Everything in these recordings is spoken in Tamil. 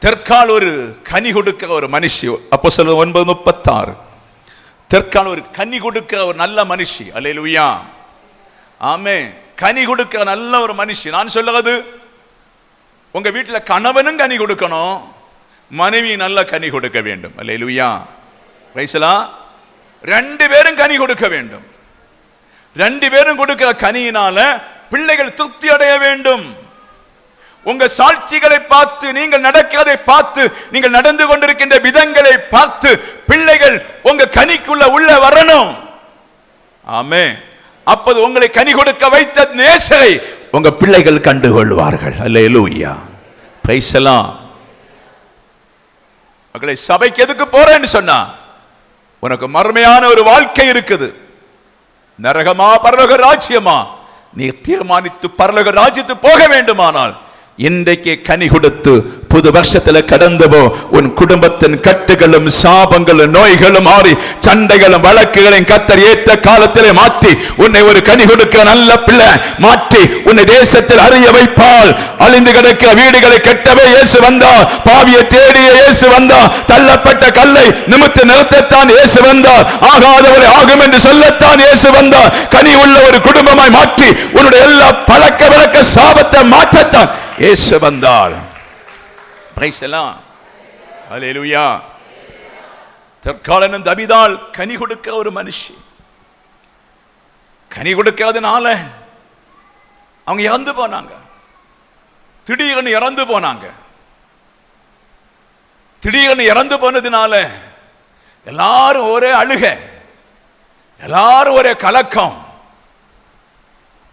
தெற்கால் ஒரு கனி கொடுக்க ஒரு மனுஷி. அப்போஸ்தலர் 9:36. தெற்கால் ஒரு கனி கொடுக்க ஒரு நல்ல மனுஷி. அல்லேலூயா, ஆமென். கனி கொடுக்க நல்ல ஒரு மனுஷி. நான் சொல்லுறது, உங்க வீட்டில் கணவனும் கனி கொடுக்கணும், மனைவி நல்ல கனி கொடுக்க வேண்டும். அல்லேலூயா, பிரைஸ் தி லார்ட். ரெண்டு பேரும் கனி கொடுக்க வேண்டும். ரெண்டு பேரும் கொடுக்க கனியினால பிள்ளைகள் திருப்தி அடைய வேண்டும். உங்க சாட்சிகளை பார்த்து, நீங்கள் நடக்கிறதை பார்த்து, நீங்கள் நடந்து கொண்டிருக்கின்ற விதங்களை பார்த்து பிள்ளைகள் உங்க கனிக்குள்ள உள்ள வரணும். ஆமென். அப்போது உங்களை கனி கொடுக்க வைத்த நேசரை உங்க பிள்ளைகள் கண்டுகொள்வார்கள். அல்லேலூயா, பிரைஸ் தி லார்ட். மக்களை, சபைக்கு எதுக்கு போறேன்னு சொன்னா, உனக்கு மர்மையான ஒரு வாழ்க்கை இருக்குது. நரகமா பரலோக ராஜ்யமா, நீ தீர்மானித்து பரலோக ராஜ்யத்துக்கு போக வேண்டுமானால் இன்றைக்கு கனி கொடுத்து புது வருஷத்துல கடந்து போ. உன் குடும்பத்தின் கட்டுகளும் சாபங்களும் நோய்களும் மாறி, சண்டைகளும் வழக்குகளையும் கர்த்தர் ஏற்ற காலத்திலே மாற்றி உன்னை ஒரு கனி கொடுக்க நல்ல பிள்ளை மாற்றி உன்னை தேசத்தில் அறிய வைப்பால். அழிந்து கிடக்கிற வீடுகளை கட்டவே இயேசு வந்தார். பாவியை தேடிய இயேசு வந்தார். தள்ளப்பட்ட கல்லை நிமித்து நிறுத்தத்தான் இயேசு வந்தார். ஆகாதவரை ஆகும் என்று சொல்லத்தான் இயேசு வந்தார். கனி உள்ள ஒரு குடும்பமாய் மாற்றி உன்னுடைய எல்லா பழக்க வழக்க சாபத்தை மாற்றத்தான் இயேசு வந்தார். பிரைஸ் தி லார்ட், அல்லேலூயா. தெற்காலனும் தபிதாள் கனி கொடுக்க ஒரு மனுஷி. கனி கொடுக்காதனால அவங்க இறந்து போனாங்க. திடீர்னு இறந்து போனாங்க. திடீர்னு இறந்து போனதுனால எல்லாரும் ஒரே அழுக, எல்லாரும் ஒரே கலக்கம்.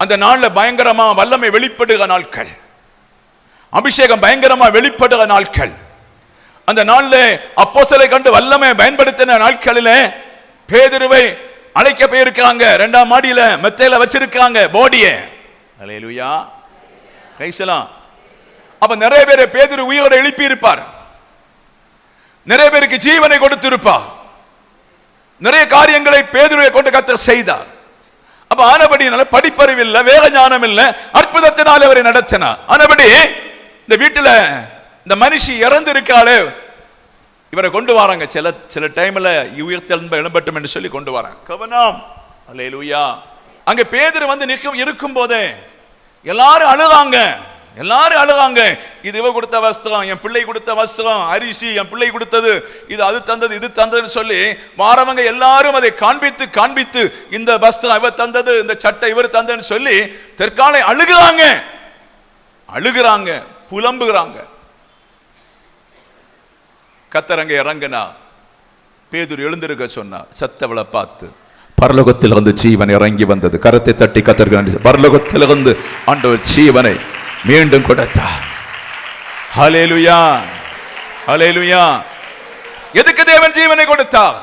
அந்த நாள்ல பயங்கரமா வல்லமை வெளிப்படுகிற நாட்கள், அபிஷேகம் பயங்கரமா வெளிப்படுகிற நாட்கள். அந்த நாள்ல அப்போஸ்தலரை கண்டு வல்லமை பயன்படுத்தின நாட்களிலே பேதுருவை அழைக்க போயிருக்காங்க. 2ஆம் மாடியில மெத்தையில வச்சிருக்காங்க பாடியை. அல்லேலூயா, பிரைஸ் தி லார்ட். அப்ப நிறைய பேர் பேதுரு உயிரோட எழுப்பி இருப்பார். நிறைய பேருக்கு ஜீவனை கொடுத்திருப்பார். நிறைய காரியங்களை பேதுருவை கொண்டு கர்த்தர் செய்தார். அப்ப ஆனபடினால படிப்பறிவு இல்ல, வேத ஞானம் இல்ல, அற்புதத்தினால அவரை நடத்தினார். ஆனபடி இந்த வீட்டுல இந்த மனுஷி இறந்து இருக்காளே, இவரை கொண்டு வராங்க. சில டைம்ல உயிர்த்தெழும்ப எழும்பட்டும் என்று சொல்லி கொண்டு வராங்க. கவனம், அல்லேலூயா. அங்க பேதுரு வந்து இருக்கும் போதே எல்லாரும் அழுகாங்க. எல்லாரும் அழுகாங்க. இது இவ கொடுத்த வஸ்திரம், என் பிள்ளை கொடுத்த வஸ்திரம், அரிசி என் பிள்ளை கொடுத்தது, இது அது தந்தது, இது தந்ததுன்னு சொல்லி வாரவங்க எல்லாரும் அதை காண்பித்து இந்த வஸ்திரம் இவர் தந்தது, இந்த சட்டை இவர் தந்ததுன்னு சொல்லி தெற்காலை அழுகிறாங்க, புலம்புகிறாங்க. கர்த்தர் அங்கே இறங்கினா பேதுரு எழுந்திருக்க சொன்னார். சத்தவளை பார்த்து பரலோகத்திலிருந்து ஜீவன் இறங்கி வந்தது. கரத்தை தட்டி கர்த்தருக்கு பரலோகத்திலிருந்து ஆண்டவர் ஜீவனை மீண்டும் கொடுத்தார். ஹல்லேலூயா, ஹல்லேலூயா. எதுக்கு தேவன் ஜீவனை கொடுத்தார்?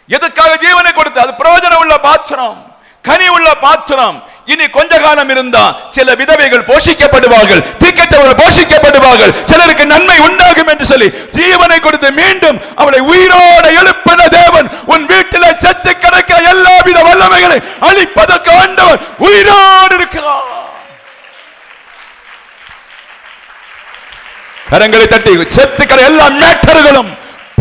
எதுக்காக ஜீவனை கொடுத்தார்? அது பிரயோஜனம் உள்ள பாத்திரம், கனி உள்ள பாத்திரம். இனி கொஞ்ச காலம் இருந்தா சில விதவைகள் போஷிக்கப்படுவார்கள், தீக்கத்தவர்கள் போஷிக்கப்படுவார்கள், சிலருக்கு நன்மை உண்டாகும் என்று சொல்லி ஜீவனை கொடுத்து மீண்டும் அவளை உயிரோடு எழுப்பின தேவன் உன் வீட்டில் செத்து கிடக்க எல்லா வித வல்லமைகளை அழிப்பதற்கு ஆண்டவர் உயிரோடு இருக்கிறார். கரங்களை தட்டி செத்துக்கிற எல்லா மேட்டர்களும்,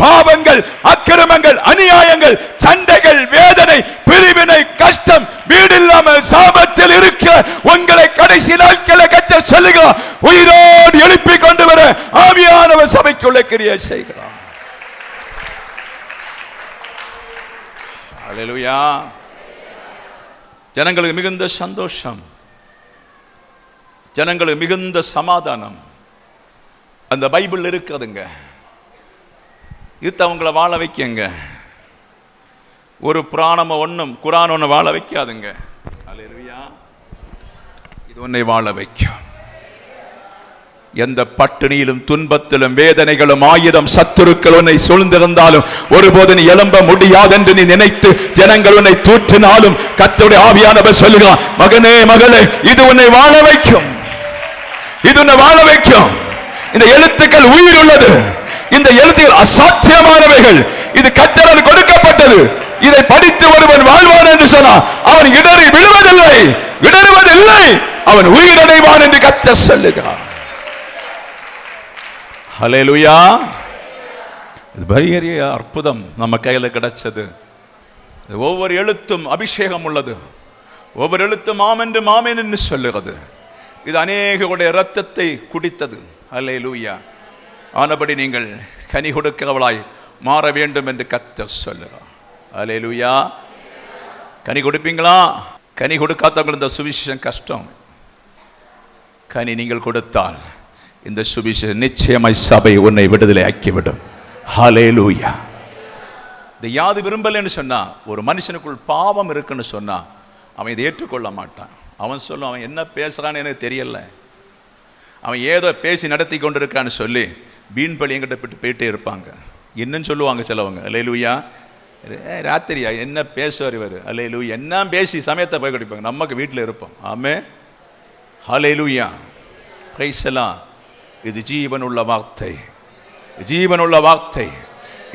பாவங்கள், அக்கிரமங்கள், அநியாயங்கள், சண்டைகள், வேதனை, பிரிவினை, கஷ்டம், வீடு இல்லாமல் சாபத்தில் இருக்கிற உங்களை கடைசி நாட்களில் கர்த்தர் சொல்லுகிறார், உயிரோடு எழுப்பி கொண்டு வர ஆவியானவர் சபைக்குள்ள கிரியை செய்கிறார். அல்லேலூயா. ஜனங்களுக்கு மிகுந்த சந்தோஷம், ஜனங்களுக்கு மிகுந்த சமாதானம் அந்த பைபிள் இருக்குதுங்க. இது அவங்கள வாழ வைக்கங்க. ஒரு புராணம் ஒன்றும் குரான் ஒன்று வாழ வைக்காதுங்க. அல்லேலூயா. இது உன்னை வாழ வைக்கும். எந்த பட்டினியிலும் துன்பத்திலும் வேதனைகளும் 1000 சத்துருக்கள் உன்னை சூழ்ந்திருந்தாலும் ஒருபோது நீ எழும்ப முடியாது என்று நீ நினைத்து ஜனங்கள் உன்னை தூற்றினாலும் கர்த்தருடைய ஆவியானவர் சொல்லுகிறார், மகனே மகளே, இது உன்னை வாழ வைக்கும், இது உன்னை வாழ வைக்கும். இந்த எழுத்துக்கள் உயிர் உள்ளது. இந்த எழுத்துக்கள் அசாத்தியமானவைகள். இது கர்த்தரால் கொடுக்கப்பட்டது. இதை படித்து ஒருவன் வாழ்வான் என்று சொன்னார், அவன் இடறி விடுவதில்லை, அவன் உயிரடைவான் என்று கர்த்தர் சொல்லுகிறார். ஹல்லேலூயா. இது பெரிய அற்புதம் நம்ம கையில் கிடைச்சது. ஒவ்வொரு எழுத்தும் அபிஷேகம் உள்ளது. ஒவ்வொரு எழுத்தும் ஆமென்று ஆமென் என்று சொல்லுகிறது. இது அநேகருடைய இரத்தத்தை குடித்தது. ஹல்லேலூயா. ஆனபடி நீங்கள் கனி கொடுக்கிறவளாய் மாற வேண்டும் என்று கர்த்தர் சொல்லுகிறார். ஹல்லேலூயா. கனி கொடுப்பீங்களா? கனி கொடுக்காதவங்க இந்த சுவிசேஷம் கஷ்டம். கனி நீங்கள் கொடுத்தால் இந்த சுவிசேஷம் நிச்சயமாய் சபை உன்னை விடுதலை ஆக்கிவிடும். ஹல்லேலூயா. இதை யாது விரும்பலன்னு சொன்னா, ஒரு மனுஷனுக்குள் பாவம் இருக்குன்னு சொன்னா அவன் இதை ஏற்றுக்கொள்ள மாட்டான். அவன் சொல்லும், அவன் என்ன பேசுறான்னு எனக்கு தெரியல, அவன் ஏதோ பேசி நடத்தி கொண்டிருக்கான்னு சொல்லி வீண்பலி எங்கிட்ட போயிட்டே இருப்பாங்க. இன்னும் சொல்லுவாங்க சிலவங்க, ஹல்லேலூயா, ராத்திரியா என்ன பேசுவார் இவர், ஹல்லேலூயா, என்ன பேசி சமயத்தை போய் கடிப்பாங்க. நமக்கு வீட்டில் இருப்போம். ஆமே, ஹல்லேலூயா, பிரைஸ் எல்லாம். இது ஜீவனுள்ள வார்த்தை, ஜீவனுள்ள வார்த்தை.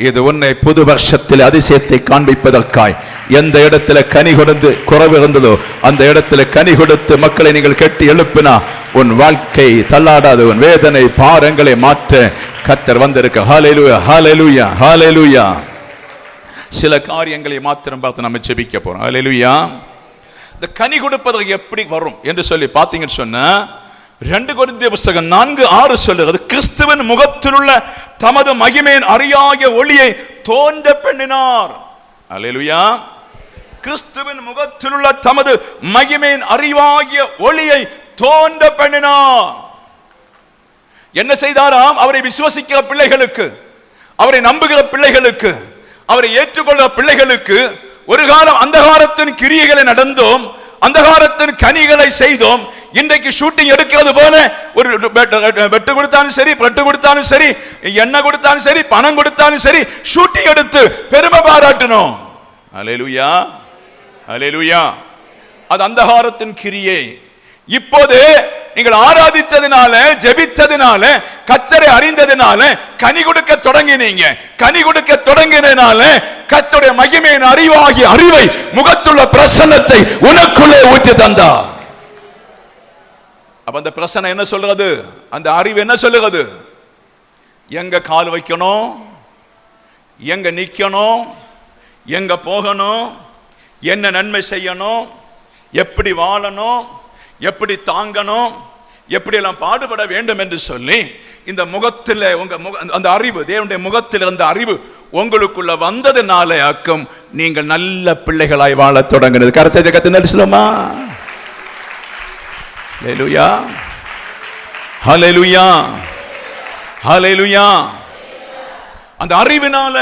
இது உன்னை புது வருஷத்தில் அதிசயத்தை காண்பிப்பதற்காய் எந்த இடத்துல கனி கொடுத்து குறைவு இருந்ததோ அந்த இடத்துல கனி கொடுத்து மக்களை நீங்கள் கட்டி எழுப்பினா உன் வாழ்க்கை தள்ளாடாது. உன் வேதனை பாரங்களை மாற்ற கர்த்தர் வந்திருக்க. ஹல்லேலூயா, ஹல்லேலூயா, ஹல்லேலூயா. சில காரியங்களை மாத்திரம் பார்த்து நம்ம ஜெபிக்க போறோம். ஹல்லேலூயா. இந்த கனி கொடுப்பதற்கு எப்படி வரும் என்று சொல்லி பார்த்தீங்கன்னு சொன்னா, 2 கொரிந்தியர் புத்தகம் 4:6 சொல்லுகிறது, கிறிஸ்துவின் முகத்தில் உள்ள தமது மகிமையின் அறியாகிய ஒளியை தோன்ற பண்ணினார். ஹல்லேலூயா. கிறிஸ்துவின் முகத்தில் உள்ள தமது மகிமையின் அறிவாகிய ஒளியை தோன்ற பண்ணினார். என்ன செய்தாராம்? அவரை விசுவசிக்கிற பிள்ளைகளுக்கு, அவரை நம்புகிற பிள்ளைகளுக்கு, அவரை ஏற்றுக்கொள்கிற பிள்ளைகளுக்கு ஒரு காலம் அந்தகாரத்தின் கிரியைகளை நடந்தோம், அந்தகாரத்தின் கனிகளை செய்தோம். இன்றைக்கு ஷூட்டிங் எடுக்கிறது போல ஒரு வெட்டு கொடுத்தாலும் சரி, பட்டு கொடுத்தாலும் சரி, எண்ணெய் கொடுத்தாலும் சரி, பணம் கொடுத்தாலும் சரி, ஷூட்டிங் எடுத்து பெருமை பாராட்டணும். ஹல்லேலூயா, ஹல்லேலூயா. அது அந்தகாரத்தின் கிரியை. இப்போது நீங்கள் ஆராதித்ததினால, ஜெபித்ததினால, கர்த்தரை அறிந்ததினால கனி கொடுக்க தொடங்கினீங்க. கனி கொடுக்க தொடங்கினால கர்த்தருடைய மகிமையின் அறிவாகிய அறிவை, முகத்துள்ள பிரசன்னத்தை உனக்குள்ளே ஊற்றி தந்தார். அப்ப அந்த பிரசன்னம் என்ன சொல்றது? அந்த அறிவு என்ன சொல்லுகிறது? எங்க கால் வைக்கணும், எங்க நிக்கணும், எங்க போகணும், என்ன நன்மை செய்யணும், எப்படி வாழணும், எப்படி தாங்கணும், எப்படி எல்லாம் பாடுபட வேண்டும் என்று சொல்லி இந்த முகத்தில் அந்த அறிவு, தேவனுடைய முகத்தில் இருந்த அறிவு உங்களுக்குள்ள வந்ததுனால ஆக்கும் நீங்கள் நல்ல பிள்ளைகளாய் வாழ தொடங்கினது. கர்த்தரை கர்த்தர் நடிச்சலாமா? ஹல்லேலூயா, ஹல்லேலூயா, ஹல்லேலூயா. அந்த அறிவினால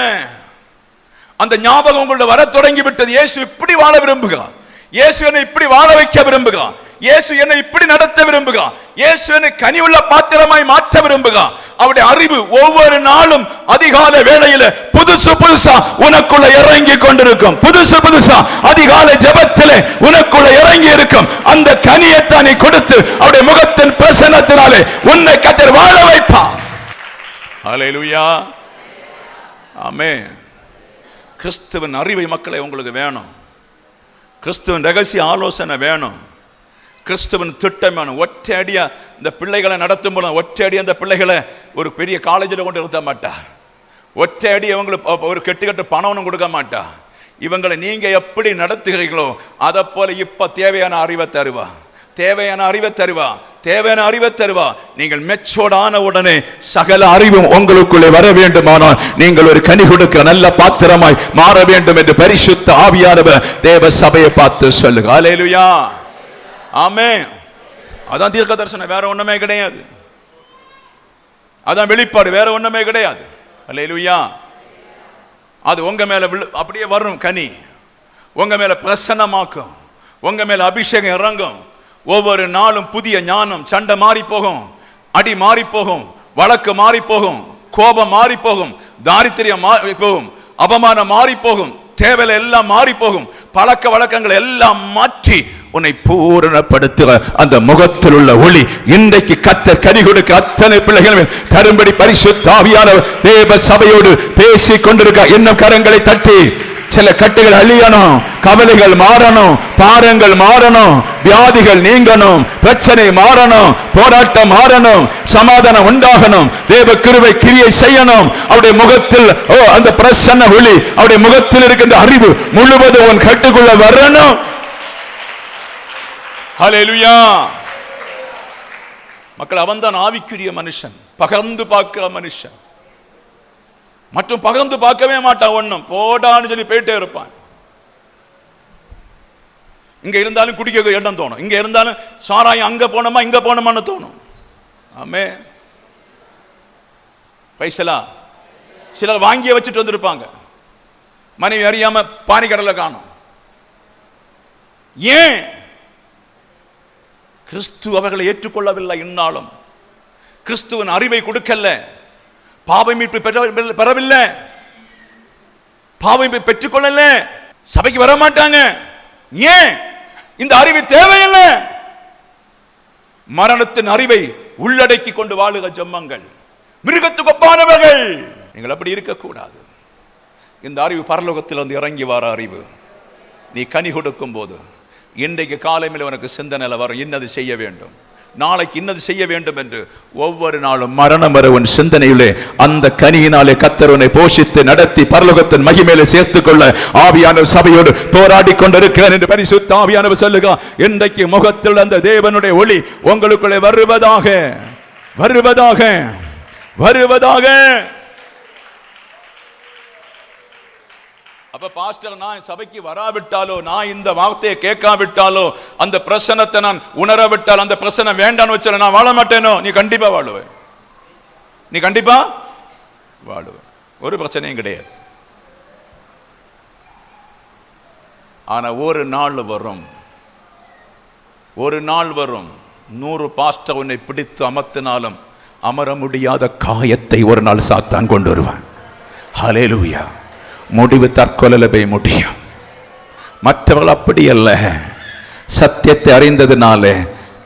அந்த ஞாபகம் உங்களோட வர தொடங்கி விட்டது. இயேசு இப்படி வாழ விரும்புகிறார், இயேசு என்னை இப்படி வாழ வைக்க விரும்புகிறார், இயேசு என்னை இப்படி நடத்த விரும்புகிறார், இயேசு என்னை கனிவுள்ள பாத்திரமாய் மாற்ற விரும்புகிறார். அவருடைய அறிவு ஒவ்வொரு நாளும் அதிகாலை வேளையில புதுசு புதுசா உனக்குள்ள இறங்கி கொண்டிருக்கும். புதுசு புதுசா அதிகாலை ஜெபத்திலே உனக்குள்ள இறங்கி இருக்கும். அந்த கனியத்தை நீ கொடுத்து அவருடைய முகத்தின் பிரசன்னத்தினாலே உன்னை கர்த்தர் வாழ வைப்பார். ஹல்லேலூயா, ஆமென். கிறிஸ்துவின் அறிவை மக்களை உங்களுக்கு வேணும், கிறிஸ்துவின் ரகசிய ஆலோசனை வேணும், கிறிஸ்துவின் திட்டம் வேணும். ஒற்றை அடியா இந்த பிள்ளைகளை நடத்தும் போது ஒற்றை அடி அந்த பிள்ளைகளை ஒரு பெரிய காலேஜில் கொண்டு நிறுத்த மாட்டா, ஒற்றை அடி அவங்களுக்கு ஒரு கெட்டு பணம் கொடுக்க மாட்டா. இவங்களை நீங்க எப்படி நடத்துகிறீர்களோ அதை போல இப்ப தேவையான அறிவை தருவா, தேவையான அறிவை தருவா, தேவையான அறிவை தருவா. நீங்கள் மெச்சோடான உடனே சகல அறிவும் உங்களுக்குள்ளே வர வேண்டுமானால் நீங்கள் ஒரு கனி கொடுக்க நல்ல பாத்திரமாய் மாற வேண்டும் என்று பரிசுத்த ஆவியானவர் தேவ சபையை பார்த்து சொல்லுங்க. ஹல்லேலூயா, ஆமென். அதான் தீர்க்க தரிசனம், வேற ஒண்ணுமே கிடையாது. அதான் வெளிப்பாடு, வேற ஒண்ணுமே கிடையாது. ஹல்லேலூயா. அது உங்க மேல அப்படியே வரும் கனி, உங்க மேல பிரசன்னமாக்கும், உங்க மேல அபிஷேகம் இறங்கும். ஒவ்வொரு நாளும் புதிய ஞானம். சண்டை மாறி போகும், அடி மாறி போகும், வழக்கு மாறி போகும், கோபம் மாறி போகும், தாரித்திரியம் மாறி போகும், அவமானம் மாறி போகும், தேவையில்லை எல்லாம் மாறி போகும், பழக்க வழக்கங்கள் எல்லாம் மாற்றி உன்னை பூரணப்படுத்துக அந்த முகத்தில் உள்ள ஒளி இன்றைக்கு கர்த்தர் கனி கொடுக்க அத்தனை பிள்ளைகள் தரும்படி பரிசுத்த ஆவியானவர் தேவ சபையோடு பேசிக் கொண்டிருக்க. இன்னும் கரங்களை தட்டி சில கட்டுகள் அழியணும், கவலைகள் மாறணும், பாரங்கள் மாறணும், வியாதிகள் நீங்கணும், பிரச்சனை மாறணும், போராட்டம் மாறணும், சமாதானம் உண்டாகணும், தேவ கிருபை கிரியை செய்யணும். அவருடைய முகத்தில் அந்த பிரசன்ன ஒளி, அவருடைய முகத்தில் இருக்கின்ற அறிவு முழுவதும் உன் கட்டுக்குள்ள வரணும். ஹல்லேலூயா. மக்கள், அவன்தான் ஆவிக்குரிய மனுஷன், பகர்ந்து பார்க்கிற மனுஷன். மற்றும் பகர்ந்து பார்க்கவே மாட்டான், ஒண்ணும் போடான்னு சொல்லி போயிட்டே இருப்பான். இங்க இருந்தாலும் குடிக்க இடம் தோணும், இங்க இருந்தாலும் சாராயம் அங்க போனோமா இங்க போனோமான்னு தோணும். ஆமே பைசலா. சிலர் வாங்கிய வச்சுட்டு வந்திருப்பாங்க, மனைவி அறியாம பானிக்கடலை காணும். ஏன்? கிறிஸ்து அவர்களை ஏற்றுக்கொள்ளவில்லை. இன்னாலும் கிறிஸ்துவின் அறிவை கொடுக்கல, பாவ மீட்பு பெறவில்லை, பாவ மீட்பை பெற்றுக்கொள்ளல, சபைக்கு வர மாட்டாங்க. ஏன்? இந்த அறிவு தேவையில்லை. மரணத்தின் அறிவை உள்ளடக்கி கொண்டு வாழுக ஜென்மங்கள், மிருகத்துக்கு ஒப்பானவர்கள். நீங்கள் அப்படி இருக்கக்கூடாது. இந்த அறிவு பரலோகத்தில் வந்து இறங்கி வர அறிவு. நீ கனி கொடுக்கும் போது இன்றைக்கு காலையில் உனக்கு சிந்தனையில வரும், இன்னது செய்ய வேண்டும், நாளைக்கு இன்னது செய்ய வேண்டும் என்று. ஒவ்வொரு நாளும் மரணம் வர உன் சிந்தனையிலே அந்த கனியினாலே கர்த்தர் உன்னை போஷித்து நடத்தி பரலோகத்தின் மகிமையிலே சேர்த்துக் கொள்ள ஆவியானவர் சபையோடு போராடி கொண்டிருக்கிறார் என்று பரிசுத்த ஆவியானவர் சொல்லுகிறார். இன்றைக்கு முகத்தில் அந்த தேவனுடைய ஒளி உங்களுக்குள்ளே வருவதாக, வருவதாக, வருவதாக. அப்ப பாஸ்டர், நான் சபைக்கு வராவிட்டாலோ, நான் இந்த வார்த்தையை கேட்காவிட்டாலோ, அந்த பிரசனத்தை நான் உணரவிட்டால், அந்த பிரசனம் வேண்டான்னு வச்சால நான் வாழ மாட்டேனோ? நீ கண்டிப்பா வாழுவேன், நீ கண்டிப்பா வாழுவேன், ஒரு பிரச்சனையும் கிடையாது. ஆனா ஒரு நாள் வரும், ஒரு நாள் வரும், 100 பாஸ்டர் உன்னை பிடித்து அமர்த்தினாலும் அமர முடியாத காயத்தை ஒரு நாள் சாத்தான் கொண்டு வருவான். ஹல்லேலூயா. முடிவு தற்கொலையில போய் முடியும். மற்றவர்கள் அப்படி அல்ல. சத்தியத்தை அறிந்ததினாலே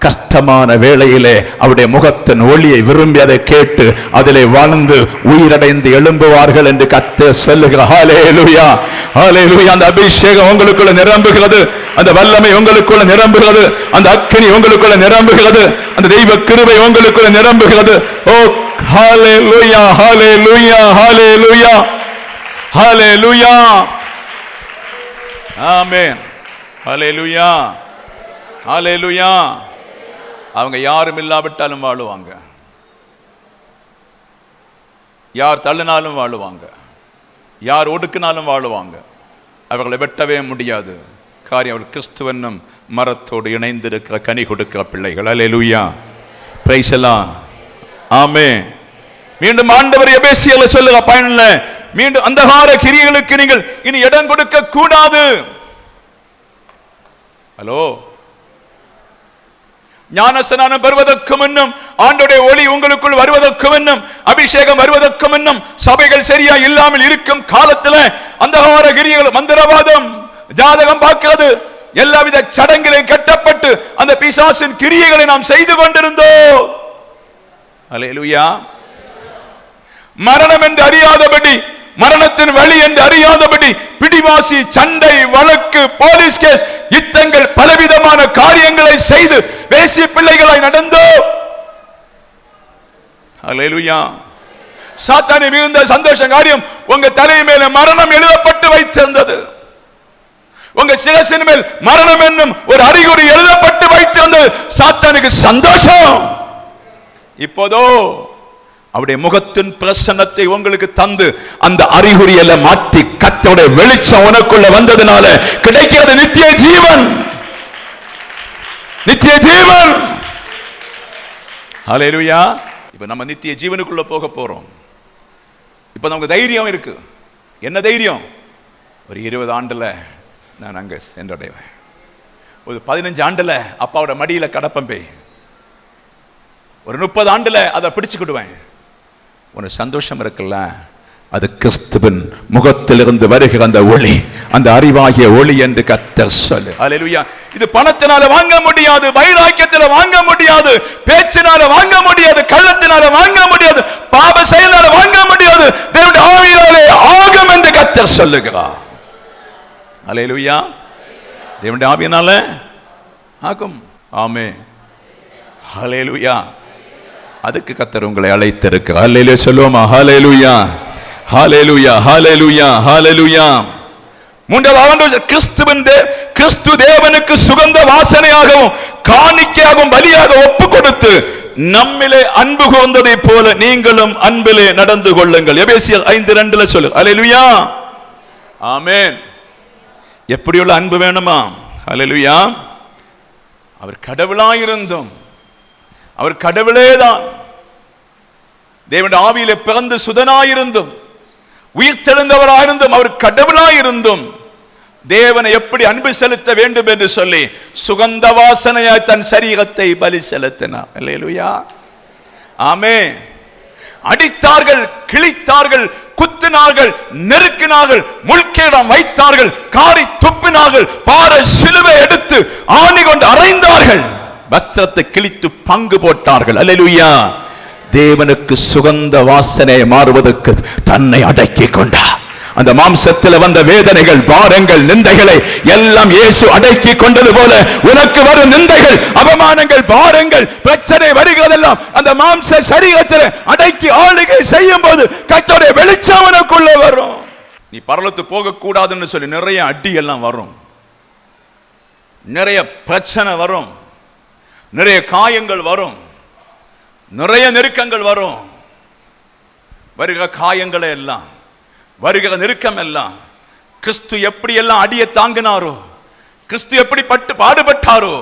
கஷ்டமான வேளையிலே அவருடைய முகத்தின் ஒளியை விரும்பி அதை கேட்டு அதிலே வாழ்ந்து உயிரடைந்து எழும்புவார்கள் என்று கர்த்தர் சொல்லுகிறார். ஹல்லேலூயா, ஹல்லேலூயா. அந்த அபிஷேகம் உங்களுக்குள்ள நிரம்புகிறது, அந்த வல்லமை உங்களுக்குள்ள நிரம்புகிறது, அந்த அக்கினி உங்களுக்குள்ள நிரம்புகிறது, அந்த தெய்வ கிருபை உங்களுக்குள்ள நிரம்புகிறது. ஓ ஹல்லேலூயா, ஹல்லேலூயா, ஹல்லேலூயா, ஹல்லேலூயா, ஆமென், ஹல்லேலூயா, ஹல்லேலூயா. அவங்க யாரும் இல்லாவிட்டாலும் வாழுவாங்க, யார் தள்ளினாலும் வாழுவாங்க, யார் ஒடுக்கினாலும் வாழுவாங்க. அவர்களை வெட்டவே முடியாது. காரியம் அவர் கிறிஸ்துவனும் மரத்தோடு இணைந்திருக்கிற கனி கொடுக்கிற பிள்ளைகள். ஹல்லேலூயா, பிரைஸ் எல்லாம், ஆமென். மீண்டும் ஆண்டவர் எபேசியர்ல சொல்லுங்க, பயனில்ல, மீண்டும் அந்தகார கிரியைகளுக்கு நீங்கள் இனி இடம் கொடுக்க கூடாது. ஹலோ, ஞானஸ்நானம் பெறுவதற்கு முன்னும், ஆண்டவருடைய ஒளி உங்களுக்குள் வருவதற்கு முன்னும், அபிஷேகம் வருவதற்கு முன்னும், சபைகள் சரியா இல்லாமல் இருக்கும் காலத்தில் அந்தகார கிரியைகள், மந்திரவாதம், ஜாதகம் பார்க்கிறது, எல்லாவித சடங்குகளையும் கட்டப்பட்டு அந்த பிசாசின் கிரியைகளை நாம் செய்து கொண்டிருந்தோம். ஹல்லேலூயா. மரணம் என்று அறியாதபடி, மரணத்தின் வழி என்று அறியாதபடி பிடிவாசி, சண்டை, வழக்கு, போலீஸ் கேஸ், யுத்தங்கள், பலவிதமான காரியங்களை செய்து வேசி பிள்ளைகளாய் நடந்தோம். ஹல்லேலூயா. சாத்தானை மிகுந்த சந்தோஷ காரியம், உங்க தலை மேல மரணம் எழுதப்பட்டு வைத்திருந்தது, உங்க சிரசின் மேல் மரணம் என்னும் ஒரு அறிகுறி எழுதப்பட்டு வைத்திருந்தது. சாத்தானுக்கு சந்தோஷம். இப்போதோ அவருடைய முகத்தின் பிரசன்னத்தை உங்களுக்கு தந்து அந்த அறிகுறியெல்லாம் மாற்றி கர்த்தருடைய வெளிச்சம் உனக்குள்ள வந்ததுனால கிடைக்கிறது நித்திய ஜீவன், நித்திய ஜீவன். ஹல்லேலூயா. இப்ப நம்ம நித்திய ஜீவனுக்குள்ள போக போறோம். இப்ப நமக்கு தைரியம் இருக்கு. என்ன தைரியம்? ஒரு 20 ஆண்டுல நான் அங்க சென்றடைவேன், ஒரு 15 ஆண்டுல அப்பாவோட மடியில கடப்பம் போய், ஒரு 30 ஆண்டுல அதை பிடிச்சுக்கிடுவேன். உனக்கு சந்தோஷம் இருக்குல்ல, அது கிறிஸ்துவின் முகத்திலிருந்து வருகிற அந்த ஒளி, அந்த அறிவாகிய ஒளி என்று கர்த்தர் சொல்லு. ஹல்லேலூயா. இது பணத்தினால வாங்க முடியாது, வைராக்கியத்தினால வாங்க முடியாது, பேச்சினால வாங்க முடியாது, கள்ளத்தினால வாங்க முடியாது, பாவ செயலால வாங்க முடியாது, தேவனுடைய ஆவியாலே ஆகும் என்று கர்த்தர் சொல்லுகிறார். அல்லேலூயா. தேவனுடைய ஆவியினால ஆகும். ஆமென். அல்லேலூயா. அதுக்கு கர்த்தர் உங்களை அழைத்திருக்க. அல்லேலூயா சொல்லுவோமா? ஹல்லேலூயா, ஹல்லேலூயா, ஹல்லேலூயா, ஹல்லேலூயா. மூன்றாவது, கிறிஸ்து தேவனுக்கு சுகந்த வாசனையாகவும் காணிக்கையாகவும் பலியாக ஒப்பு கொடுத்து நம்மிலே அன்பு கூர்ந்ததை போல நீங்களும் அன்பிலே நடந்து கொள்ளுங்கள். எபேசியர் 5:2 சொல்லு. அல்லேலூயா, ஆமென். எப்படியுள்ள அன்பு வேணுமா? அல்லேலூயா. அவர் கடவுளாயிருந்தும், அவர் கடவுளேதான், தேவனுடைய ஆவியிலே பிறந்து சுதனாயிருந்தும் உயிர் தெழுந்தவராயிருந்தும் அவர் கடவுளாயிருந்தும் தேவனை எப்படி அன்பு செலுத்த வேண்டும் என்று சொல்லி சுகந்த வாசனையாய் தன் சரீரத்தை பலி செலுத்தினார். அல்லேலூயா, ஆமென். அடித்தார்கள், கிழித்தார்கள், குத்தினார்கள், நெருக்கினார்கள், முள்கேடம் வைத்தார்கள், காரி துப்பினார்கள், பாறை சிலுவை எடுத்து ஆணி கொண்டு அறைந்தார்கள், வஸ்திரத்தை கிழித்து பங்கு போட்டார்கள். அல்லேலூயா. தேவனுக்கு சுகந்த வாசனை மாறுவதற்கு தன்னை அடக்கி கொண்டார். அந்த மாம்சத்தில் வந்த வேதனைகள், பாரங்கள், நிந்தைகளை எல்லாம் இயேசு அடக்கி கொண்டது போல உனக்கு வரும் நிந்தைகள், அவமானங்கள், பாரங்கள், பிரச்சனை வருகிறதெல்லாம் அந்த மாம்ச சரீரத்தில் அடக்கி ஆளுகை செய்யும் போது கர்த்தருடைய வெளிச்சம் உனக்குள்ள வரும். நீ பரலோகத்துக்கு போக கூடாதுன்னு சொல்லி நிறைய அடி எல்லாம் வரும், நிறைய பிரச்சனை வரும், நிறைய காயங்கள் வரும், நிறைய நெருக்கங்கள் வரும். வருகிற காயங்களை எல்லாம், வருகிற நெருக்கம் எல்லாம் கிறிஸ்து எப்படி எல்லாம் அடியை தாங்கினாரோ, கிறிஸ்து எப்படி பாடுபட்டாரோ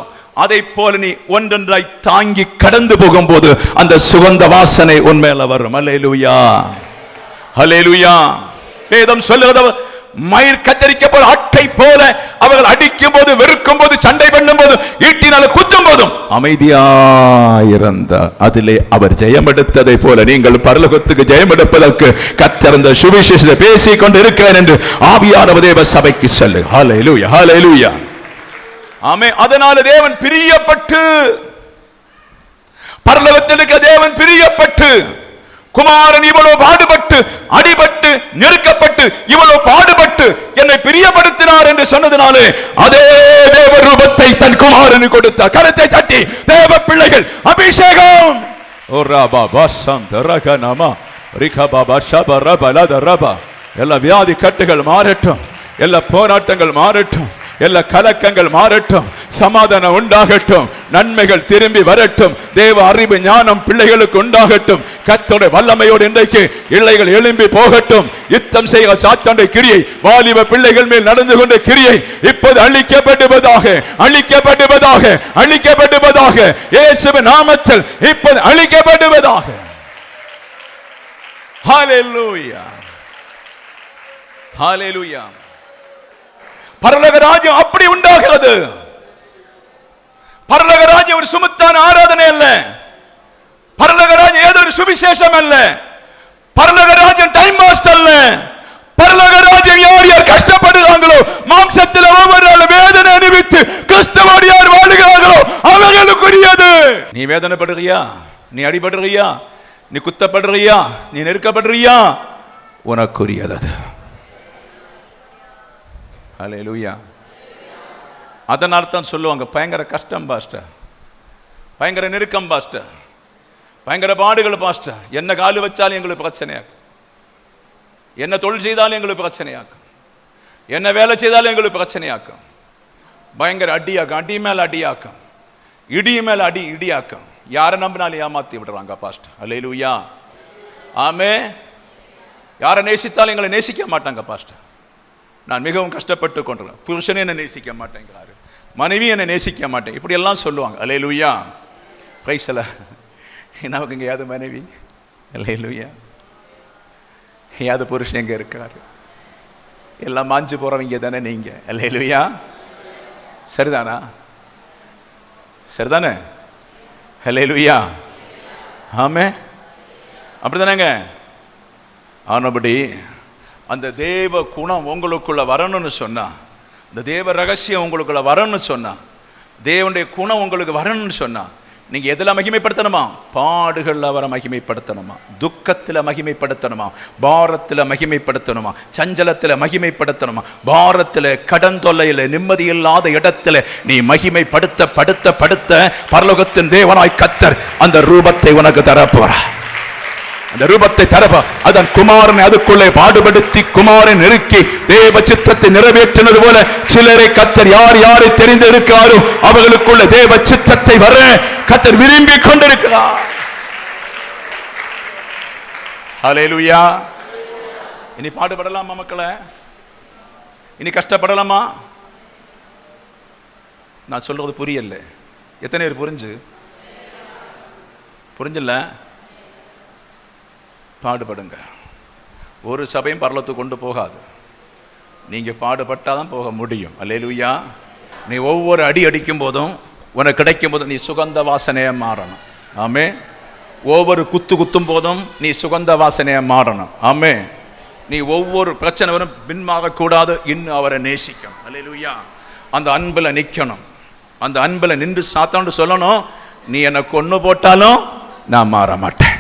அதை போல நீ ஒன்றொன்றாய் தாங்கி கடந்து போகும்போது அந்த சுகந்த வாசனை உன்மேல வரும். அல்லேலூயா, அல்லேலூயா. வேதம் சொல்லுகிறது, மயிர் கத்தரிக்கப்பட்ட அட்டை போல அவர்கள் அடிக்கும் போது, வெறுக்கும் போது, சண்டை பண்ணும் போது, ஈட்டினால குத்தும் போதும் அமைதியாயிருந்த அதிலே அவர் ஜெயமெடுத்ததை போல நீங்கள் பரலோகத்துக்கு ஜெயமெடுப்பதற்கு கர்த்தர் இந்த சுவிசேஷத்தை பேசிக் கொண்டு இருக்கிறேன் என்று ஆவியானவர் தேவ சபைக்கு சொல்லு. ஹல்லேலூயா, ஹல்லேலூயா, ஆமென். அதனால தேவன் பிரியப்பட்டு, பரலோகத்திற்கு தேவன் பிரியப்பட்டு, குமாரன் இவ்வளவு பாடுபட்டு, அடிபட்டு, நெருக்கப்பட்டு, இவ்வளவு பாடுபட்டு என்னை பிரியப்படுத்தினார் என்று சொன்னதினாலே அதே தேவ ரூபத்தை தன் குமாரனு கொடுத்தார். கரத்தை தட்டி தேவ பிள்ளைகள் அபிஷேகம். எல்லா வியாதி கட்டுகள் மாறட்டும், எல்லா போராட்டங்கள் மாறட்டும், எல்லா கலக்கங்கள் மாறட்டும், சமாதானம் உண்டாகட்டும், நன்மைகள் திரும்பி வரட்டும், தேவ அறிவு ஞானம் பிள்ளைகளுக்கு உண்டாகட்டும், கர்த்தருடைய வல்லமையோடு இன்றைக்கு இள்ளைகள் எழும்பி போகட்டும். யுத்தம் செய்ய சாத்தானுடைய கிரியை வாலிப பிள்ளைகள் மேல் நடந்து கொண்ட கிரியை இப்போது அழிக்கப்படுவதாக, அழிக்கப்படுவதாக, அழிக்கப்படுவதாக, இயேசுவின் நாமத்தில் இப்போது அழிக்கப்படுவதாக. ஹல்லேலூயா, ஹல்லேலூயா. பரலோக ராஜ்யம் அப்படி உண்டாகிறது. பரலோக ராஜ்யம் ஒரு சுமத்தான ஆராதனை அல்ல, பரலோக ராஜ்யம் ஏதோ ஒரு சுவிசேஷம் அல்ல, பரலோக ராஜ்யம் டைம் பாஸ் அல்ல. பரலோக ராஜ்யம் யார் யார் கஷ்டப்படுகிறாங்களோ, மாம்சத்தில் ஒவ்வொரு வேதனை அனுபவித்து கிறிஸ்துவோடு யார் வாழுகிறார்களோ அவர்களுக்குரியது. நீ வேதனைப்படுறியா, நீ அடிபடுறியா, நீ குத்தப்படுறியா, நீ நெருக்கப்படுறியா, உனக்குரியது அது. அல்லேலூயா. அதனால தான் சொல்லுவாங்க, பயங்கர கஷ்டம் பாஸ்டர், பயங்கர நெருக்கம் பாஸ்டர், பயங்கர பாடுகள் பாஸ்டர், என்ன காலு வச்சாலும் எங்களுக்கு பிரச்சனையாக்கும், என்ன தொழில் செய்தாலும் எங்களுக்கு பிரச்சனையாக்கும், என்ன வேலை செய்தாலும் எங்களுக்கு பிரச்சனையாக்கும், பயங்கர அடியாக்கும், அடி மேல அடியாக்கும், இடி மேல அடி இடியாக்கும். யாரை நம்பினாலும் ஏமாத்தி விடுறாங்க பாஸ்டர். அல்லேலூயா, ஆமே. யாரை நேசித்தாலும் எங்களை நேசிக்க மாட்டாங்க பாஸ்டர். நான் மிகவும் கஷ்டப்பட்டு கொண்டிருக்கேன், புருஷனே என்னை நேசிக்க மாட்டேங்கிறாரு, மனைவி என்னை நேசிக்க மாட்டேன், இப்படி எல்லாம் சொல்லுவாங்க. அல்லேலூயா, பிரைஸ் தி லார்ட். நமக்கு இங்கே யாவது மனைவி, அல்லேலூயா, யாவது புருஷன் எங்கே இருக்காரு? எல்லாம் மாஞ்சு போகிறவங்க தானே நீங்க. அல்லேலூயா, சரிதானா? சரிதானே? அல்லேலூயா, ஆமே, அப்படிதானேங்க? ஆனபடி அந்த தேவ குணம் உங்களுக்குள்ள வரணும்னு சொன்னா, இந்த தேவ ரகசியம் உங்களுக்குள்ள வரணும்னு சொன்னா, தேவனுடைய குணம் உங்களுக்கு வரணும்னு சொன்னா, நீங்க எதுல மகிமைப்படுத்தணுமா? பாடுகள் அவரை மகிமைப்படுத்தணுமா, துக்கத்தில் மகிமைப்படுத்தணுமா, பாரத்தில் மகிமைப்படுத்தணுமா, சஞ்சலத்தில் மகிமைப்படுத்தணுமா, பாரத்தில் கடன் தொல்லையில் நிம்மதி இல்லாத இடத்துல நீ மகிமைப்படுத்த படுத்த படுத்த பரலோகத்தின் தேவனாய் கர்த்தர் அந்த ரூபத்தை உனக்கு தரப்போறார். அந்த ரூபத்தை தரப்ப அதன் குமாரனை அதுக்குள்ளே பாடுபடுத்தி குமாரன் நெருக்கி தேவ சித்தத்தை நிறைவேற்றினது போல சிலரை கர்த்தர் யார் யாரை தெரிந்திருக்கிறாரோ அவர்களுக்குள்ள தேவ சித்தத்தை வர கர்த்தர் விரும்பி கொண்டிருக்கிறார். ஹல்லேலூயா. இனி பாடுபடலாமா மக்களே? இனி கஷ்டப்படலாமா? நான் சொல்றது புரியல. எத்தனை பேர் புரிஞ்சல? பாடுபடுங்க. ஒரு சபையும் பரலோகத்துக்கு கொண்டு போகாது. நீங்க பாடுபட்டாதான் போக முடியும். அல்லேலூயா. நீ ஒவ்வொரு அடி அடிக்கும் போதும் உனக்கு கிடைக்கும் போதும் நீ சுகந்த வாசனையை மாறணும். ஆமே. ஒவ்வொரு குத்தும் போதும் நீ சுகந்த வாசனையை மாறணும். ஆமே. நீ ஒவ்வொரு பிரச்சனை வரும் பின்மாக கூடாது. இன்னும் அவரை நேசிக்கணும். அல்லேலூயா. அந்த அன்புல நிக்கணும். அந்த அன்புல நின்று சாத்தான்னு சொல்லணும், நீ என்னை கொன்னு போட்டாலும் நான் மாற மாட்டேன்,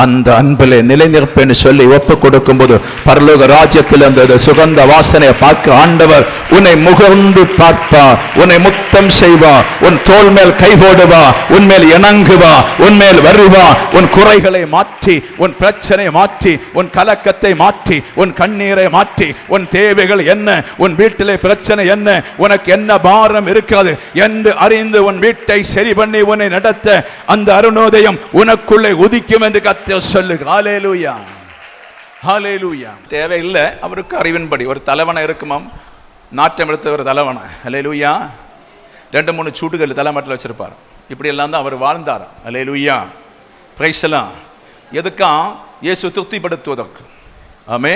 அந்த அன்பிலே நிலைநிற்பேன்னு சொல்லி ஒப்பு கொடுக்கும் போது பரலோக ராஜ்யத்தில் அந்த சுகந்த வாசனையை பார்க்க ஆண்டவர் உன்னை முகர்ந்து பார்ப்பா, உன்னை முத்தம் செய்வா, உன் தோள் மேல் கை போடுவா, உன் மேல் இணங்குவா, உன் மேல் வருவா, உன் குறைகளை மாற்றி, உன் பிரச்சனை மாற்றி, உன் கலக்கத்தை மாற்றி, உன் கண்ணீரை மாற்றி, உன் தேவைகள் என்ன, உன் வீட்டிலே பிரச்சனை என்ன, உனக்கு என்ன பாரம் இருக்காது என்று அறிந்து உன் வீட்டை சரி பண்ணி உன்னை நடத்த அந்த அருணோதயம் உனக்குள்ளே உதிக்கும் என்று சொல்லுங்க. ஹல்லேலூயா. ஹல்லேலூயா. தேவையில்லை அவருக்கு அறிவின்படி ஒரு தலைவனை இருக்குமாம், நாட்டம் எடுத்த ஒரு தலைவனை. ஹல்லேலூயா. 2-3 சூடுகள் தலைமாட்டில் வச்சிருப்பார். இப்படி எல்லாம் தான் அவர் வாழ்ந்தார். ஹல்லேலூயா. பிரைஸ் எல்லாம் எதுக்கா? இயேசு திருப்திப்படுத்துவதற்கு. ஆமே.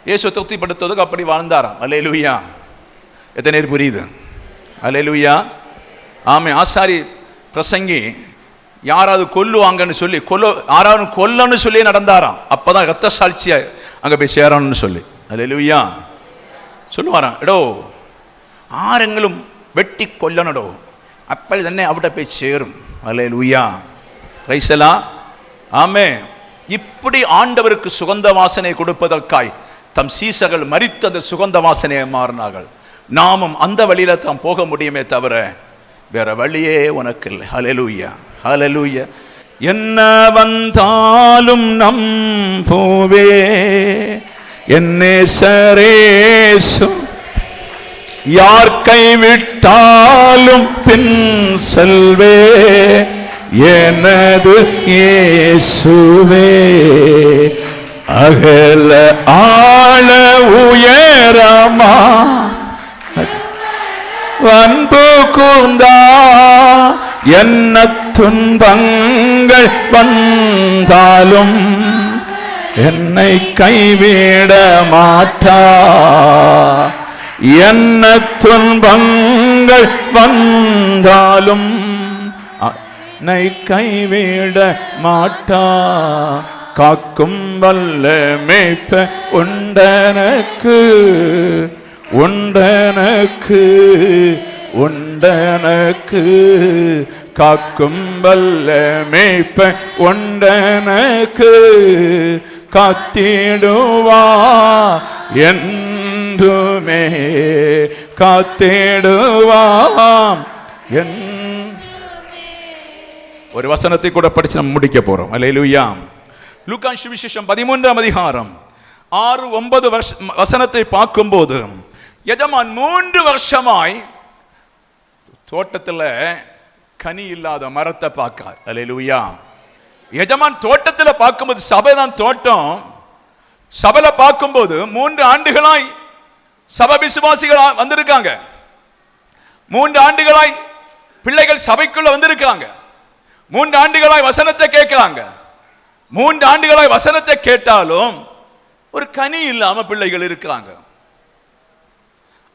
இயேசு திருப்திப்படுத்துவதற்கு அப்படி வாழ்ந்தாராம். ஹல்லேலூயா. எத்தனை நேரம் புரியுது? ஹல்லேலூயா. ஆமே. ஆசாரி பிரசங்கி யாராவது கொல்லுவாங்கன்னு சொல்லி யாராவது கொல்லன்னு சொல்லி நடந்தாராம். அப்பதான் ரத்த சாட்சியா அங்க போய் சேரணும்னு சொல்லி. அல்லேலூயா. சொல்லுவாராம், எடோ ஆரெங்களும் வெட்டி கொல்லனடோ அப்படி തന്നെ അവിടെ போய் சேரும். அல்லேலூயா. பிரைஸ் எல்லாம். ஆமே. இப்படி ஆண்டவருக்கு சுகந்த வாசனை கொடுப்பதற்காய் தம் சீசர்கள் மரித்து அந்த சுகந்த வாசனையை மாறினார்கள். நாமும் அந்த வழியில தான் போக முடியுமே தவிர வேற வழியே உனக்கு இல்லை. ஹல்லேலூயா. ஹல்லேலூயா. என்ன வந்தாலும் நம்புவே என்னேசரேசு, யார் கைவிட்டாலும் பின் செல்வே எனது இயேசுவே. அகல ஆழ உயரமா அன்பு கூர்ந்தா என்ன துன்பங்கள் வந்தாலும் என்னை கைவிட மாட்டா, என்ன துன்பங்கள் வந்தாலும் என்னை கைவிட மாட்டா. காக்கும் வல்ல மேய்ப்ப உண்டனக்கு உண்டனக்கு உண்டனக்கு, காக்கும் வல்ல மேய்ப்ப உண்டனக்கு காத்திடுவா என்றுமே காத்திடுவாம். ஒரு வசனத்தை கூட படிச்சு நம்ம முடிக்க போறோம். அல்லேலூயா. லூக்கா சுவிசேஷம் 13ஆம் அதிகாரம் 6-9 வசனத்தை பார்க்கும்போது எஜமான் 3 வருஷமாய் தோட்டத்தில் கனி இல்லாத மரத்தை பார்க்கார். அல்லேலூயா. எஜமான் தோட்டத்தில் பார்க்கும்போது சபை தான் தோட்டம். சபையில பார்க்கும்போது 3 ஆண்டுகளாய் சபை விசுவாசிகள் வந்திருக்காங்க. 3 ஆண்டுகளாய் பிள்ளைகள் சபைக்குள்ள வந்திருக்காங்க. 3 ஆண்டுகளாய் வசனத்தை கேட்கிறாங்க. 3 ஆண்டுகளாய் வசனத்தை கேட்டாலும் ஒரு கனி இல்லாம பிள்ளைகள் இருக்கிறாங்க.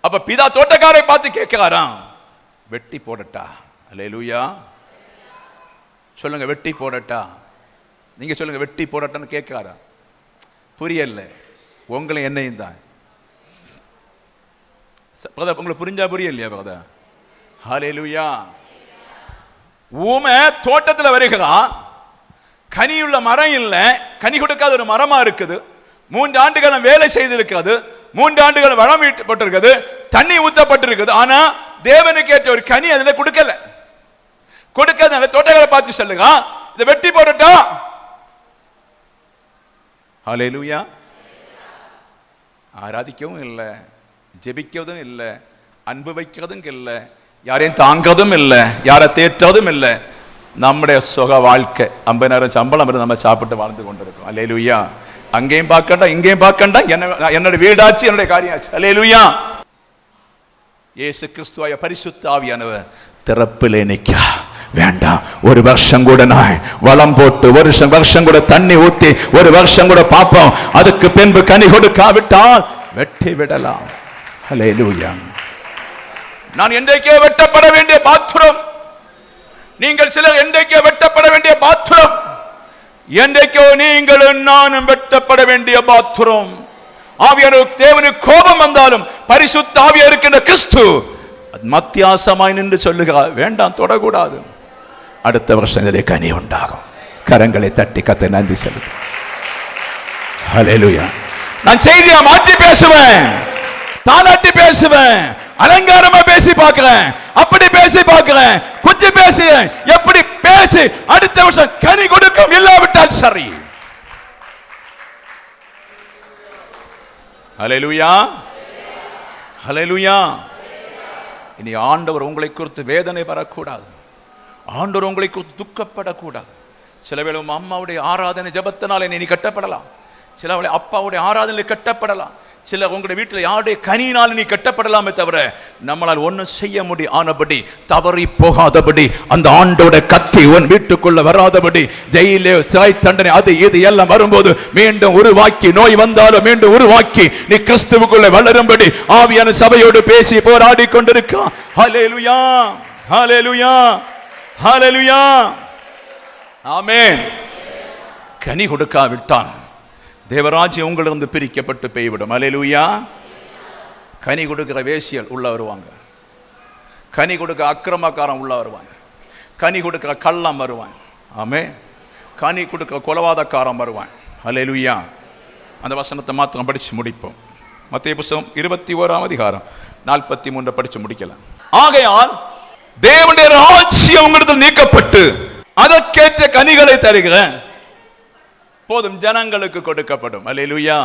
அப்ப பிதா தோட்டக்காரை பார்த்து கேட்கிறாராம், வெட்டி போடட்டா? அல்லேலூயா. சொல்லுங்க, வெட்டி போடட்டா? நீங்க சொல்லுங்க, வெட்டி போடட்டான்னு கேட்கிறாரா? புரியல. உங்களை என்னையும் தான் உங்களுக்கு புரிஞ்சா புரியலையா பிரதர்? ஹல்லேலூயா. ஊமை தோட்டத்தில் வருகிறான், கனியுள்ள மரம் இல்லை, கனி கொடுக்காத ஒரு மரமா இருக்குது. 3 ஆண்டுகள் வேலை செய்திருக்கிறது, 3 ஆண்டுகள் வளம் ஈட்டப்பட்டிருக்கிறது, தண்ணி ஊற்றப்பட்டிருக்குது. ஆனா தேவனுக்கு ஏற்ற ஒரு கனி அதுல கொடுக்கல. கொடுக்காதனால தோட்டக்காரரை பார்த்து சொல்லுங்க, இதை வெட்டி போடட்டா. ஹல்லேலூயா. ஆராதிக்கவும் இல்லை, ஜெபிக்கிறதும் இல்லை, அன்பு வைக்கிறதும் இல்லை, யாரையும் தாங்கிறதும் இல்லை, யாரை தேற்றதும் இல்லை. நம்முடைய சுக வாழ்க்கை 50,000 சம்பளம் நம்ம சாப்பிட்டு வாழ்ந்து கொண்டிருக்கோம். அல்லேலூயா. அங்கேயும் பார்க்கண்டா, இங்கேயும் பார்க்கண்டா, என்னோட வீடாச்சு, என்னுடைய காரியாச்சு. அல்லேலூயா. இயேசு கிறிஸ்துவாய பரிசுத்த ஆவியானவர் திறப்பிலே நிற்க வேண்டாம். ஒரு வருஷம் கூட நான் வளம் போட்டு, ஒரு வருஷம் கூட தண்ணி ஊத்தி, ஒரு வருஷம் கூட பார்ப்போம், அதுக்கு பின்பு கனி கொடுக்காவிட்டால் வெட்டி விடலாம். அல்லேலூயா. நான் என்றைக்கே வெட்டப்பட வேண்டிய பாத்திரம், நீங்கள் சிலர் என்றைக்கே வெட்டப்பட வேண்டிய பாத்திரம், என்றைக்கோ நீங்களும் நானும் வெட்டப்பட வேண்டிய பாத்திரம். ஆவியானவர் தேவனுக்கு கோபம் வந்தாலும் பரிசுத்த ஆவியா இருக்கின்ற கிறிஸ்து மத்தியாசமாய் நின்று சொல்லுகிறார், வேண்டாம், தொடக்கூடாது. அடுத்த வருஷம் இதிலே கனி உண்டாகும். கரங்களை தட்டி கர்த்தரை நன்றி செலுத்து. ஹல்லேலூயா. நான் செய்தியா மாற்றி பேசுவேன், தாளாட்டி பேசுவேன், அலங்காரமா பேசி பார்க்கிறேன், அப்படி பேசி பார்க்கிறேன், குத்தி பேசி, எப்படி பேசி அடுத்த வருஷம் கனி கொடுக்கும், இல்லாவிட்டால் சரி. ஹல்லேலூயா. ஹல்லேலூயா. இனி ஆண்டவர் உங்களை குறித்து வேதனை வரக்கூடாது, ஆண்டவர் உங்களை குறித்து துக்கப்படக்கூடாது. சில வேளை அம்மாவுடைய ஆராதனை ஜபத்தினால நீ கட்டப்படலாம், சில வேளை அப்பாவுடைய ஆராதனை கட்டப்படலாம், சில உங்களுடைய வீட்டில் யாருடைய கனியினால் நீ கட்டப்படலாமே தவிர நம்மளால் ஒன்றும் செய்ய முடியாதபடி, தவறி போகாதபடி, அந்த ஆண்டோட கத்தி உன் வீட்டுக்குள்ள வராதபடி, ஜெயிலே சிறை தண்டனை அது இது எல்லாம் வரும்போது மீண்டும் உருவாக்கி, நோய் வந்தாலும் மீண்டும் உருவாக்கி நீ கிறிஸ்துவுக்குள்ள வளரும்படி ஆவியான சபையோடு பேசி போராடி கொண்டிருக்கா. ஹல்லேலூயா. ஹல்லேலூயா. ஹல்லேலூயா. ஆமென். கனி கொடுக்காவிட்டால் தேவராஜ்யம் உங்களிருந்து பிரிக்கப்பட்டு போய்விடும். அல்லேலூயா. கனி கொடுக்கிற வேசியல் உள்ள வருவாங்க, கனி கொடுக்க அக்கிரமக்காரன் உள்ள வருவாங்க, கனி கொடுக்கிற கள்ளம் வருவான். ஆமென். கனி கொடுக்கிற கொலவாதக்காரன் வருவான். அல்லேலூயா. அந்த வசனத்தை மாத்திரம் படிச்சு முடிப்போம். மத்தேயு புத்தகம் 21ஆம் அதிகாரம் 43 படிச்சு முடிக்கலாம். ஆகையால் தேவனுடைய ராஜ்யம் உங்களிடத்தில் நீக்கப்பட்டு அதற்கேற்ற கனிகளை தருகிறேன், போதும் ஜனங்களுக்கு கொடுக்கப்படும். அல்லேலூயா.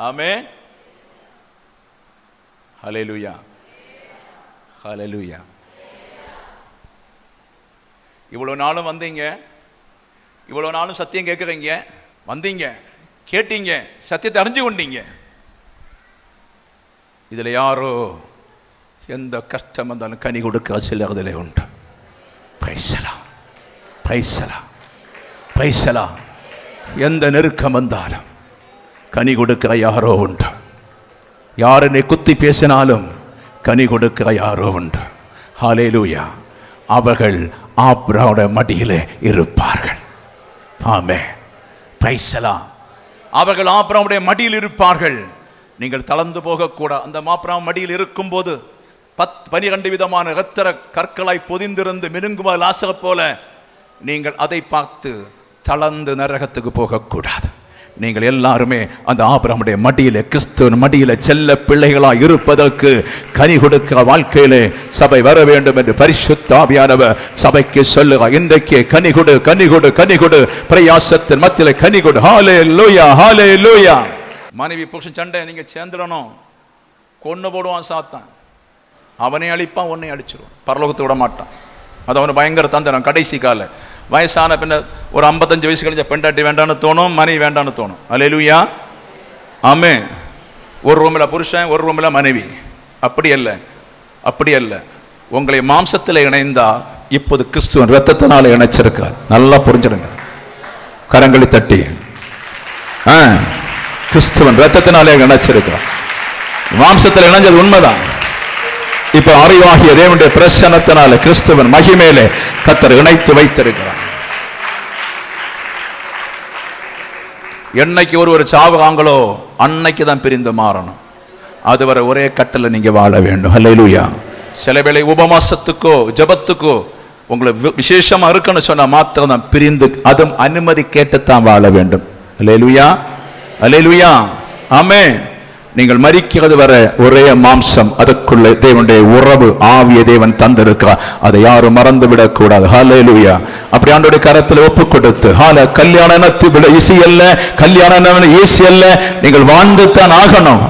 ஆமென். ஹல்லேலூயா. ஹல்லேலூயா. இவ்வளவு நாளும் வந்தீங்க, இவ்வளவு நாளும் சத்தியம் கேட்குறீங்க, வந்தீங்க, கேட்டீங்க, சத்தியத்தை அறிஞ்சு கொண்டீங்க. இதுல யாரோ எந்த கஷ்டம் வந்தாலும் கனி கொடுக்க சில அதில் உண்டு. பைசலா பைசலா பைசலா. எந்த நெருக்கம் வந்தாலும் கனி கொடுக்கிற யாரோ உண்டு. யார் என்னை குத்தி பேசினாலும் கனி கொடுக்கிற யாரோ உண்டு. ஹல்லேலூயா. அவர்கள் ஆபிரகாமுடைய மடியிலே இருப்பார்கள். ஆமென். பைசலா. அவர்கள் ஆபிரகாமுடைய மடியில் இருப்பார்கள். நீங்கள் தளர்ந்து போகக்கூடாது. அந்த ஆபிரகாம் மடியில் இருக்கும்போது 12 விதமான இரத்தர கற்களாய் பொதிந்திருந்து மினுங்குமா லாசர் போல நீங்கள் அதை பார்த்து தளர்ந்து நரகத்துக்கு போகக்கூடாது. நீங்கள் எல்லாருமே அந்த ஆபிரகாமுடைய மடியிலே, கிறிஸ்துவின் மடியிலே செல்ல பிள்ளைகளாய் இருப்பதற்கு கனி கொடுக்கிற வாழ்க்கையிலே சபை வர வேண்டும் என்று பரிசுத்த ஆவியானவர் சபைக்கு சொல்லுகிறார். இன்றைக்கு கனி கொடு, கனி கொடு, கனி கொடு, பிரயாசத்தின் மத்தியிலே கனி கொடு. ஹல்லேலூயா. ஹல்லேலூயா. மனைவி புருஷன் சண்டை நீங்க சேர்ந்துடணும். கொன்னு போடுவான் சாத்தான், அவனை அழிப்பான், உன்னை அழிச்சிருவான், பரலோகத்தை விட மாட்டான். அது அவனு பயங்கர தந்திரம். கடைசி கால வயசான பின்ன ஒரு 55 வயசு கழிச்ச பெண்டாட்டி வேண்டான்னு தோணும், மனைவி வேண்டான்னு தோணும். அல்லேலூயா. ஆமென். ஒரு ரூமில் புருஷன், ஒரு ரூமில் மனைவி. அப்படி அல்ல, அப்படி அல்ல. உங்களை மாம்சத்தில் இணைந்தா இப்போது கிறிஸ்துவின் இரத்தத்தினால இணைச்சிருக்கார். நல்லா புரிஞ்சிடுங்க. கரங்களை தட்டி. கிறிஸ்துவின் இரத்தத்தினாலே இணைச்சிருக்கார். மாம்சத்தில் இணைஞ்சது உண்மைதான். இப்ப அறிவாகிய தேவனுடைய பிரசன்னத்தினால கிறிஸ்துவின் மகிமையிலே கர்த்தர் இணைத்து வைத்திருக்கிறார். என்னைக்கு ஒரு சாவுகாங்களோ அன்னைக்கு தான் பிரிந்து மாறணும். அதுவரை ஒரே கட்டளை நீங்க வாழ வேண்டும். ஹல்லேலூயா. சில வேளை உபவாசத்துக்கோ ஜபத்துக்கோ உங்களை விசேஷமா இருக்குன்னு சொன்னா மாத்திரம் தான் பிரிந்து, அதுவும் அனுமதி கேட்டுத்தான் வாழ வேண்டும். அல்லேலூயா, அல்லேலூயா, ஆமென். நீங்கள் மரிக்கிறது வரை ஒரே மாம்சம், அதுக்குள்ளே தேவனுடைய உறவு ஆவிய தேவன் தந்திருக்கிறார். அதை யாரும் மறந்து விடக் கூடாது. ஹல்லேலூயா. அப்படி ஆண்டவருடைய கரத்தில் ஒப்பு கொடுத்து, கல்யாணம் ஈஸி அல்ல, கல்யாணம் ஈஸி அல்ல, நீங்கள் வாழ்ந்துத்தான் ஆகணும்.